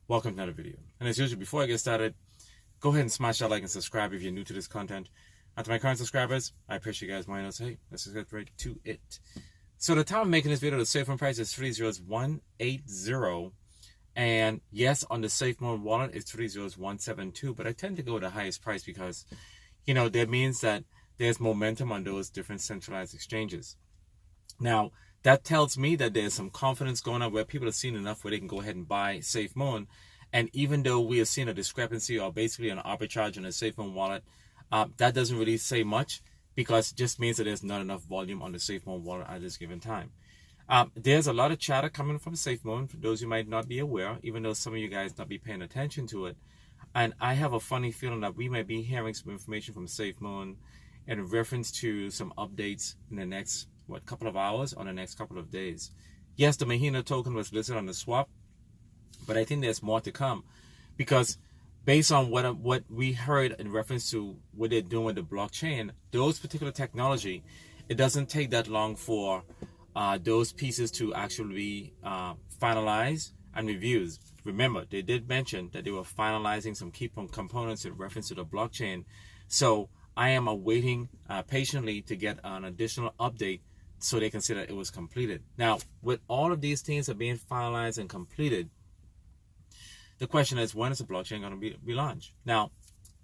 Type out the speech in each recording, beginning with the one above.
Welcome to another video. And as usual, before I get started, go ahead and smash that like and subscribe if you're new to this content. And to my current subscribers, I appreciate you guys joining us. Hey, let's just get right to it. So the time of making this video, the Safemoon price is 30180. And yes, on the Safemoon wallet, it's 30172. But I tend to go with the highest price because, that means that there's momentum on those different centralized exchanges. Now, that tells me that there's some confidence going on where people have seen enough where they can go ahead and buy Safemoon. And even though we have seen a discrepancy or basically an arbitrage on the Safemoon wallet, that doesn't really say much because it just means that there's not enough volume on the Safemoon wallet at this given time. There's a lot of chatter coming from Safemoon, for those who might not be aware, even though some of you guys not be paying attention to it. And I have a funny feeling that we might be hearing some information from Safemoon in reference to some updates in the next couple of hours or the next couple of days. Yes, the Mahina token was listed on the swap, but I think there's more to come because based on what we heard in reference to what they're doing with the blockchain, those particular technology, it doesn't take that long for those pieces to actually be finalized and reviewed. Remember, they did mention that they were finalizing some key components in reference to the blockchain. So I am awaiting patiently to get an additional update so they can say that it was completed. Now, with all of these things are being finalized and completed, the question is, when is the blockchain going to be launched? Now,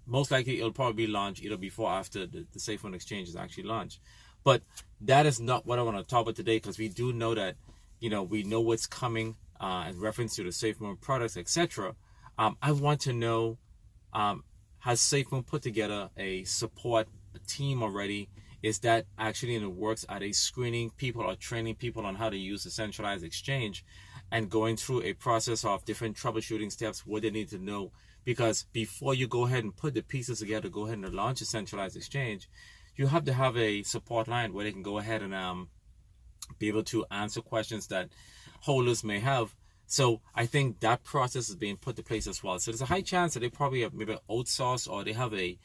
most likely it'll probably be launched either before or after the Safemoon exchange is actually launched. But that is not what I want to talk about today because we do know that, we know what's coming in reference to the Safemoon products, etc. I want to know, has Safemoon put together a support team already? Is that actually in the works? Are they screening people or training people on how to use the centralized exchange and going through a process of different troubleshooting steps, what they need to know? Because before you go ahead and put the pieces together, go ahead and launch a centralized exchange, you have to have a support line where they can go ahead and be able to answer questions that holders may have. So I think that process is being put to place as well. So there's a high chance that they probably have maybe outsourced or they have a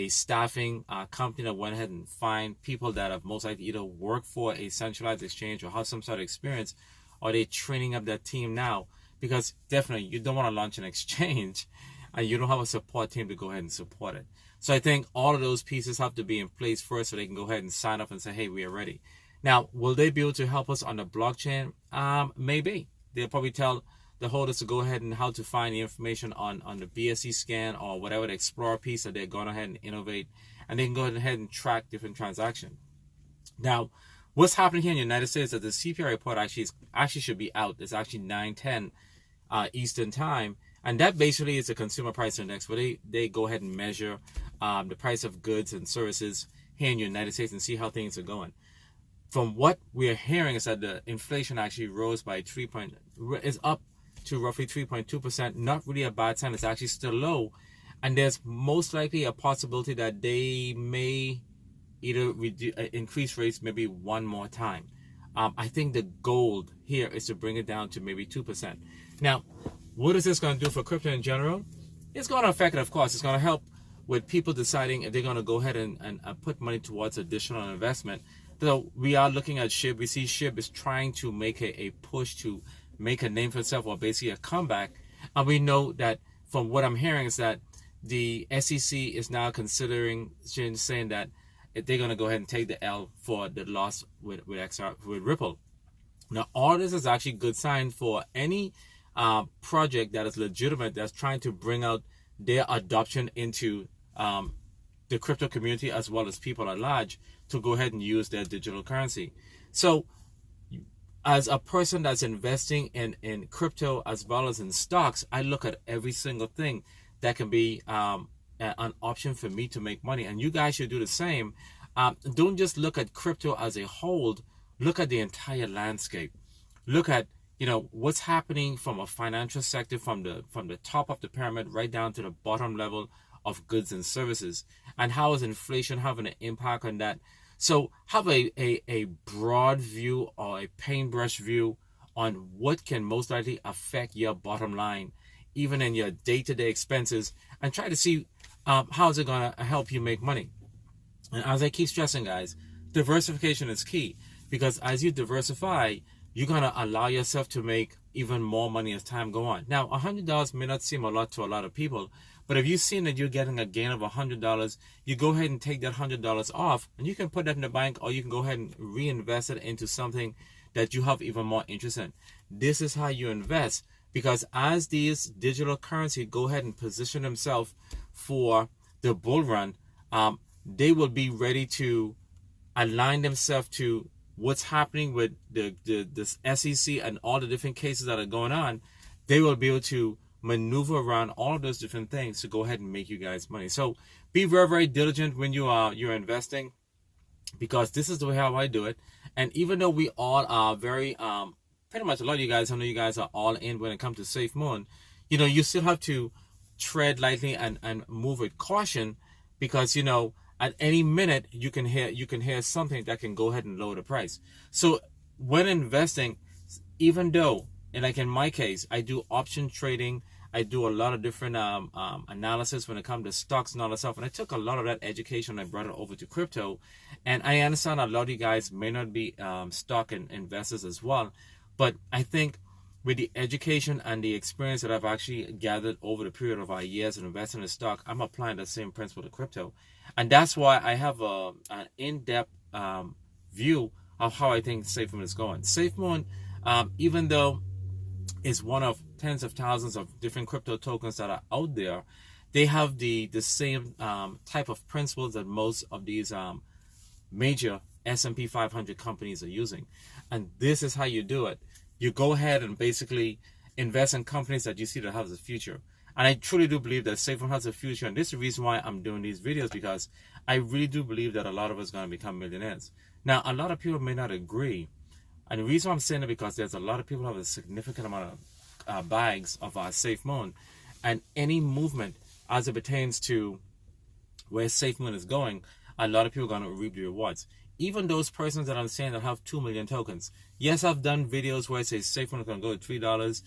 staffing company that went ahead and find people that have most likely either worked for a centralized exchange or have some sort of experience, or they're training up that team now, because definitely you don't want to launch an exchange and you don't have a support team to go ahead and support it. So I think all of those pieces have to be in place first so they can go ahead and sign up and say, hey, we are ready. Now, will they be able to help us on the blockchain? Maybe. They'll probably tell the holders to go ahead and how to find the information on the BSC scan or whatever the Explorer piece that they're going ahead and innovate, and they can go ahead and track different transactions. Now, what's happening here in the United States is that the CPI report actually should be out. It's actually 9:10 Eastern time, and that basically is the consumer price index where they go ahead and measure the price of goods and services here in the United States and see how things are going. From what we're hearing is that the inflation actually rose by is up to roughly 3.2%. Not really a bad sign. It's actually still low. And there's most likely a possibility that they may either increase rates maybe one more time. I think the goal here is to bring it down to maybe 2%. Now, what is this going to do for crypto in general? It's going to affect it, of course. It's going to help with people deciding if they're going to go ahead and put money towards additional investment. So we are looking at SHIB. We see SHIB is trying to make a push to make a name for itself, or basically a comeback. And we know that from what I'm hearing is that the SEC is now considering saying that they're going to go ahead and take the L for the loss with Ripple. Now, all this is actually a good sign for any project that is legitimate, that's trying to bring out their adoption into the crypto community as well as people at large to go ahead and use their digital currency. So as a person that's investing in crypto as well as in stocks, I look at every single thing that can be an option for me to make money. And you guys should do the same. Don't just look at crypto as a whole. Look at the entire landscape. Look at what's happening from a financial sector, from the top of the pyramid right down to the bottom level of goods and services, and how is inflation having an impact on that. So have a broad view or a paintbrush view on what can most likely affect your bottom line, even in your day-to-day expenses, and try to see how is it going to help you make money. And as I keep stressing, guys, diversification is key, because as you diversify, you're going to allow yourself to make even more money as time go on. Now, $100 may not seem a lot to a lot of people, but if you've seen that you're getting a gain of $100, you go ahead and take that $100 off, and you can put that in the bank, or you can go ahead and reinvest it into something that you have even more interest in. This is how you invest, because as these digital currency go ahead and position themselves for the bull run, they will be ready to align themselves to what's happening with this SEC and all the different cases that are going on. They will be able to maneuver around all of those different things to go ahead and make you guys money. So be very, very diligent when you're investing, because this is the way how I do it. And even though we all are very pretty much a lot of you guys, I know you guys are all in when it comes to Safemoon, you know, you still have to tread lightly and move with caution, because, you know, at any minute you can hear something that can go ahead and lower the price. So when investing, even though, and like in my case, I do option trading, I do a lot of different analysis when it comes to stocks and all that stuff, and I took a lot of that education and I brought it over to crypto. And I understand a lot of you guys may not be stock investors as well, but I think with the education and the experience that I've actually gathered over the period of our years of investing in stock, I'm applying the same principle to crypto. And that's why I have an in-depth view of how I think Safemoon is going. Safemoon, even though is one of tens of thousands of different crypto tokens that are out there, they have the same type of principles that most of these major S&P 500 companies are using. And this is how you do it. You go ahead and basically invest in companies that you see that have a future. And I truly do believe that Safemoon has a future. And this is the reason why I'm doing these videos, because I really do believe that a lot of us are going to become millionaires. Now, a lot of people may not agree. And the reason why I'm saying it, because there's a lot of people who have a significant amount of bags of Safemoon. And any movement as it pertains to where Safemoon is going, a lot of people are going to reap the rewards. Even those persons that I'm saying that have 2 million tokens. Yes, I've done videos where it says Safemoon is going to go to $3,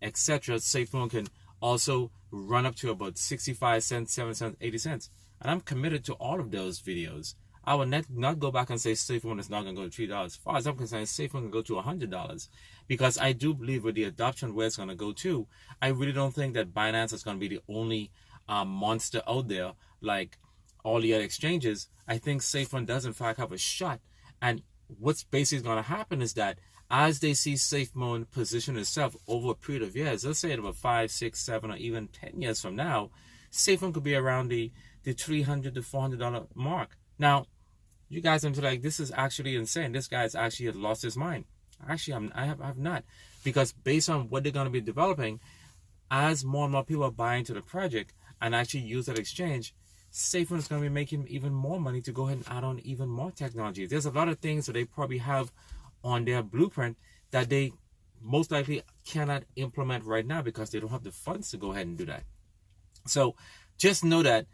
etc. Safemoon can also run up to about 65 cents, 7 cents, 80 cents. And I'm committed to all of those videos. I will not go back and say Safemoon is not going to go to $3. As far as I'm concerned, Safemoon can go to $100. Because I do believe with the adoption where it's going to go to, I really don't think that Binance is going to be the only monster out there like all the other exchanges. I think Safemoon does in fact have a shot. And what's basically going to happen is that as they see Safemoon position itself over a period of years, let's say about 5, 6, 7, or even 10 years from now, Safemoon could be around the $300 to $400 mark. Now, you guys are like, this is actually insane. This guy's actually lost his mind. Actually, I have not. Because based on what they're going to be developing, as more and more people are buying into the project and actually use that exchange, Safemoon is going to be making even more money to go ahead and add on even more technology. There's a lot of things that they probably have on their blueprint that they most likely cannot implement right now because they don't have the funds to go ahead and do that. So just know that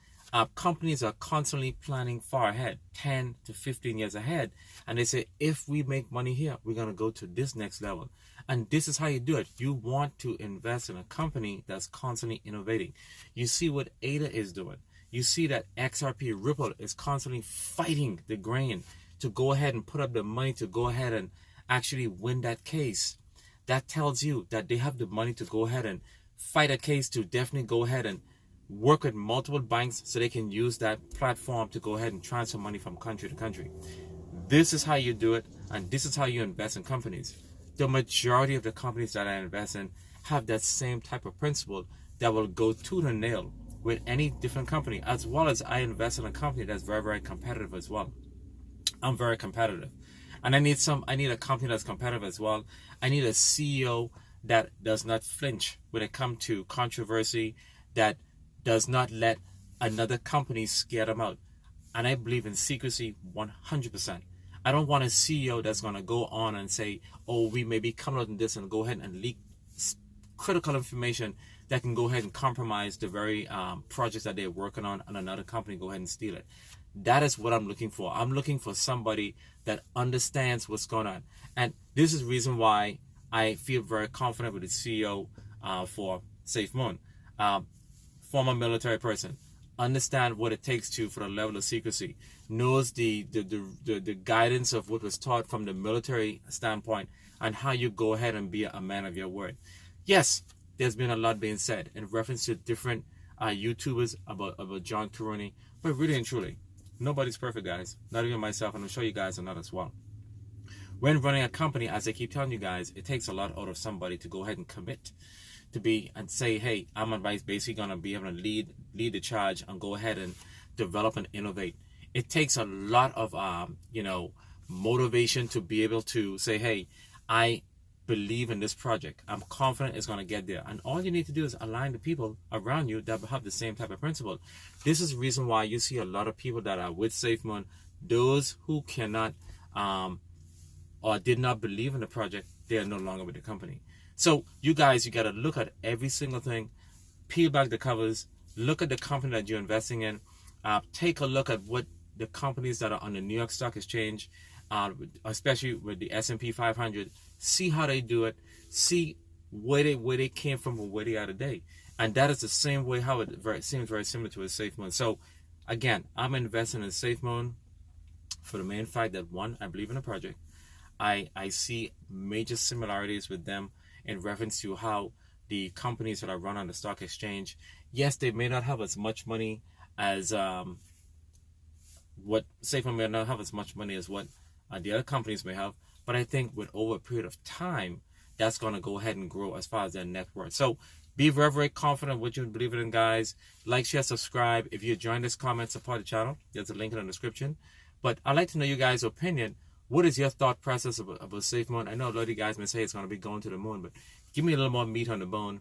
companies are constantly planning far ahead, 10 to 15 years ahead. And they say, if we make money here, we're going to go to this next level. And this is how you do it. You want to invest in a company that's constantly innovating. You see what ADA is doing. You see that XRP Ripple is constantly fighting the grain to go ahead and put up the money to go ahead and actually win that case. That tells you that they have the money to go ahead and fight a case to definitely go ahead and work with multiple banks so they can use that platform to go ahead and transfer money from country to country. This is how you do it, and this is how you invest in companies. The majority of the companies that I invest in have that same type of principle that will go tooth and nail with any different company, as well as I invest in a company that's very, very competitive as well. I'm very competitive. And I need a company that's competitive as well. I need a CEO that does not flinch when it comes to controversy, that does not let another company scare them out. And I believe in secrecy 100%. I don't want a CEO that's going to go on and say, oh, we may be coming out in this, and go ahead and leak critical information that can go ahead and compromise the very projects that they're working on, and another company go ahead and steal it. That is what I'm looking for. I'm looking for somebody that understands what's going on. And this is the reason why I feel very confident with the CEO for Safemoon. Former military person, understand what it takes for the level of secrecy, knows the guidance of what was taught from the military standpoint, and how you go ahead and be a man of your word. Yes, there's been a lot being said in reference to different YouTubers about John Karuni, but really and truly, nobody's perfect, guys. Not even myself, and I'm sure you guys are not as well. When running a company, as I keep telling you guys, it takes a lot out of somebody to go ahead and commit to be and say, hey, I'm basically going to be able to lead the charge and go ahead and develop and innovate. It takes a lot of, motivation to be able to say, hey, I believe in this project. I'm confident it's going to get there. And all you need to do is align the people around you that have the same type of principle. This is the reason why you see a lot of people that are with Safemoon, those who cannot or did not believe in the project, they are no longer with the company. So you guys, you got to look at every single thing, peel back the covers, look at the company that you're investing in, take a look at what the companies that are on the New York Stock Exchange, especially with the S&P 500, see how they do it, see where they came from and where they are today. And that is the same way how it seems very similar to a Safemoon. So again, I'm investing in Safemoon for the main fact that, one, I believe in the project. I see major similarities with them in reference to how the companies that are run on the stock exchange, yes, they may not have as much money as what Safemoon may not have as much money as what the other companies may have, but I think with over a period of time, that's going to go ahead and grow as far as their net worth. So be very, very confident what you believe in, guys. Like, share, subscribe. If you join this, comment, support the channel. There's a link in the description. But I'd like to know you guys' opinion. What is your thought process about Safemoon? I know a lot of you guys may say it's going to be going to the moon, but give me a little more meat on the bone.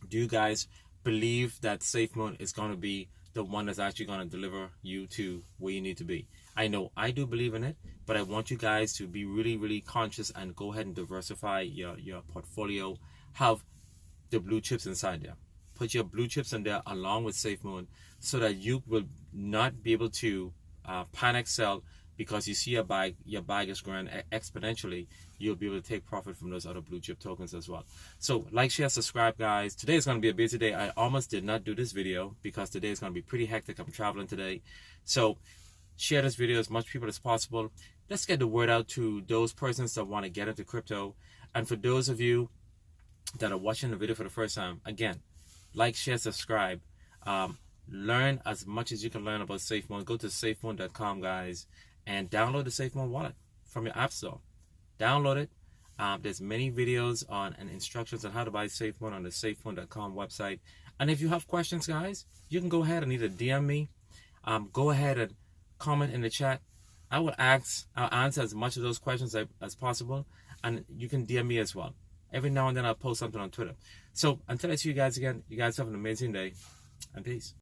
Do you guys believe that Safemoon is going to be the one that's actually going to deliver you to where you need to be? I know I do believe in it, but I want you guys to be really, really conscious and go ahead and diversify your portfolio. Have the blue chips inside there. Put your blue chips in there along with Safemoon so that you will not be able to panic sell because you see your bag is growing exponentially. You'll be able to take profit from those other blue chip tokens as well. So like, share, subscribe, guys. Today is going to be a busy day. I almost did not do this video because today is going to be pretty hectic. I'm traveling today. So share this video as much people as possible. Let's get the word out to those persons that want to get into crypto. And for those of you that are watching the video for the first time, again, like, share, subscribe. Learn as much as you can learn about Safemoon. Go to safemoon.com, guys, and download the Safemoon wallet from your app store. Download it. There's many videos on and instructions on how to buy Safemoon on the safemoon.com website. And if you have questions, guys, you can go ahead and either DM me, go ahead and comment in the chat. I'll answer as much of those questions as possible, and you can DM me as well. Every now and then I'll post something on Twitter. So until I see you guys again, you guys have an amazing day, and peace.